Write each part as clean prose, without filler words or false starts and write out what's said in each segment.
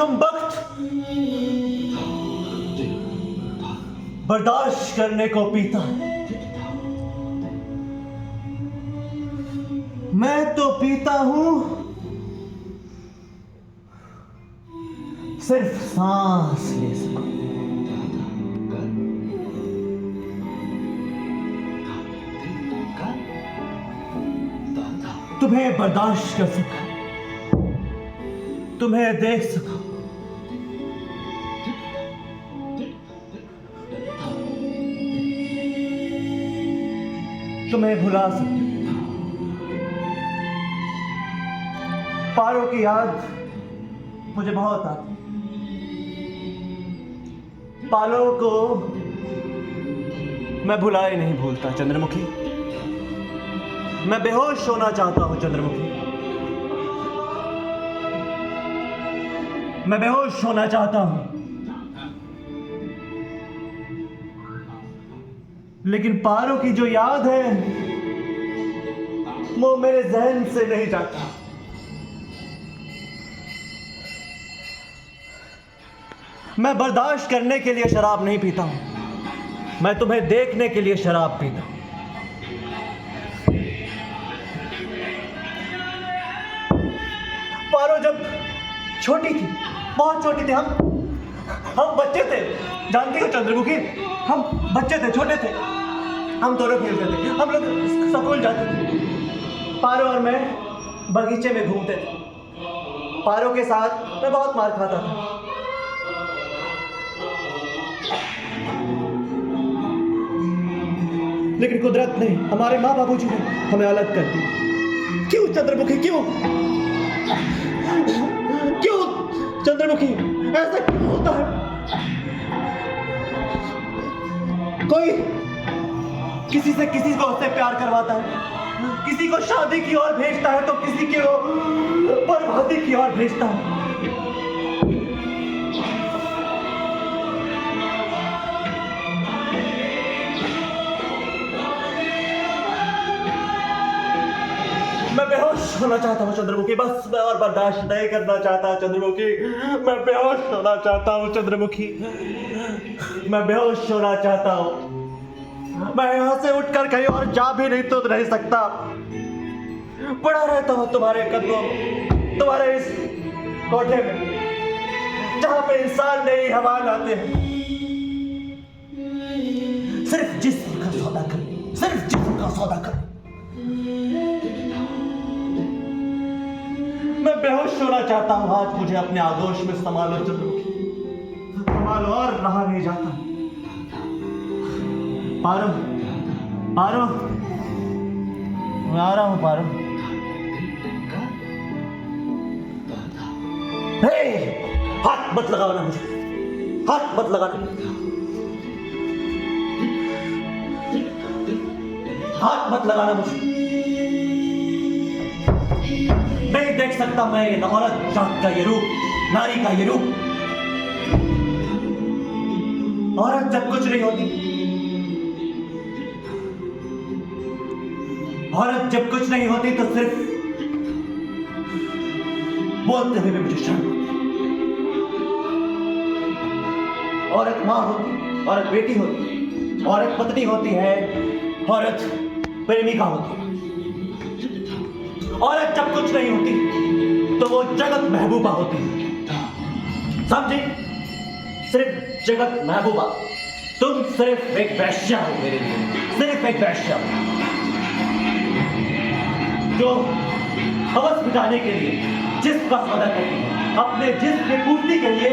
कम वक्त बर्दाश्त करने को पीता। मैं तो पीता हूं सिर्फ सांस ले सकूं। तुम्हें बर्दाश्त कर सकूं, तुम्हें देख सकूं, तुम्हें भुला सकूं। पारो की याद मुझे बहुत आती। पारो को मैं भुला ही नहीं भूलता चंद्रमुखी। मैं बेहोश होना चाहता हूं चंद्रमुखी। मैं बेहोश होना चाहता हूं, लेकिन पारो की जो याद है वो मेरे जहन से नहीं जाता। मैं बर्दाश्त करने के लिए शराब नहीं पीता हूं, मैं तुम्हें देखने के लिए शराब पीता हूं। पारो जब छोटी थी, बहुत छोटी थी, हम बच्चे थे, जानती हो चंद्रमुखी, हम बच्चे थे, छोटे थे, हम दोनों खेलते थे, हम लोग स्कूल जाते थे। पारो और मैं बगीचे में घूमते थे। पारो के साथ मैं बहुत मार खाता था। लेकिन कुदरत ने, हमारे माँ बाबूजी ने हमें अलग कर दिया। क्यों चंद्रमुखी, क्यों क्यों चंद्रमुखी, ऐसा क्यों होता है? कोई किसी से, किसी को उससे प्यार करवाता है, किसी को शादी की ओर भेजता है, तो किसी को बर्बादी की ओर भेजता है। मैं बेहोश होना चाहता हूँ चंद्रमुखी, बस मैं और बर्दाश्त नहीं करना चाहता चंद्रमुखी। मैं बेहोश होना चाहता हूँ चंद्रमुखी, मैं बेहोश होना चाहता हूँ। मैं यहाँ से उठकर कहीं और जा भी नहीं तो रह सकता। पड़ा रहता हूँ तुम्हारे कदमों में, तुम्हारे इस कोठे में, जहाँ पे इंसान नहीं हवा लाते हैं। सिर्फ जिस्म का सौदा कर, सिर्फ जिस्म का सौदा कर। मैं बेहोश होना चाहता हूं। आज मुझे अपने आगोश में संभालो चंद्रमुखी, संभालो, और रहा नहीं जाता। पारो, पारो, मैं आ रहा हूं पारो। हाथ मत लगाना मुझे, हाथ मत लगाना, हाथ मत लगाना मुझे। नहीं देख सकता मैं ये औरत जात का ये रूप, नारी का ये रूप। औरत जब कुछ नहीं होती, औरत जब कुछ नहीं होती तो सिर्फ बोलते हुए भी मुझे शर्म होती। औरत मां होती, औरत बेटी होती, औरत पत्नी होती है, औरत प्रेमिका होती है। औरत जब कुछ नहीं होती तो वो जगत महबूबा होती है, समझे? सिर्फ जगत महबूबा। तुम सिर्फ एक वैश्या हो मेरे लिए, सिर्फ एक वैश्या जो हवस मिटाने के लिए जिस्म का सौदा करती है, अपने जिस्म की पूर्ति के लिए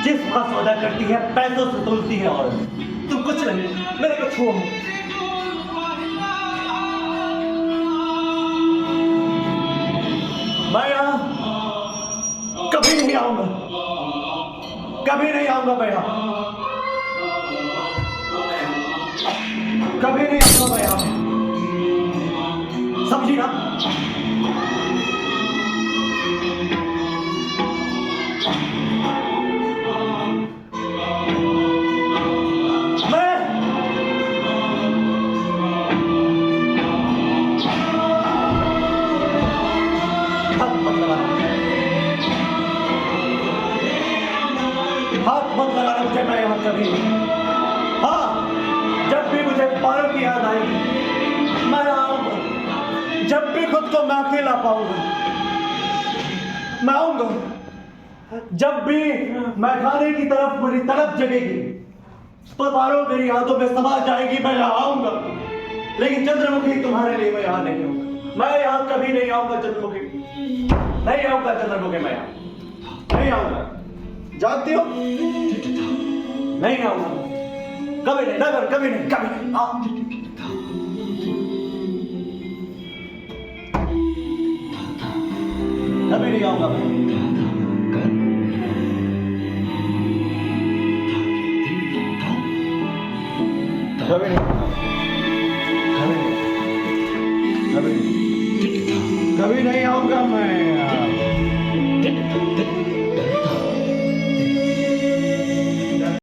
जिस्म का सौदा करती है, पैसों से तोलती है। और तुम कुछ नहीं, मेरे को छुओ। मैं यहां कभी नहीं आऊंगा, कभी नहीं आऊंगा मैं यहां, कभी नहीं आऊंगा मैं यहां, समझी ना? तो मैं अकेला पाऊंगा। मैं आऊंगा जब भी मैं खाने की तरफ मेरी तड़प जगेगी तो तारों मेरी यादों में समा जाएगी, मैं यहाँ आऊंगा। लेकिन चंद्रमुखी तुम्हारे लिए मैं यहाँ नहीं आऊंगा। मैं यहाँ कभी नहीं आऊंगा चंद्रमुखी, नहीं आऊंगा चंद्रमुखी, मैं यहाँ नहीं आऊंगा। जानती हो, नहीं आऊंगा, कभी नहीं, नेवर, कभी नहीं, कभी नहीं। कभी नहीं आऊंगा मैं। कभी नहीं, कभी नहीं, कभी नहीं आऊंगा मैं।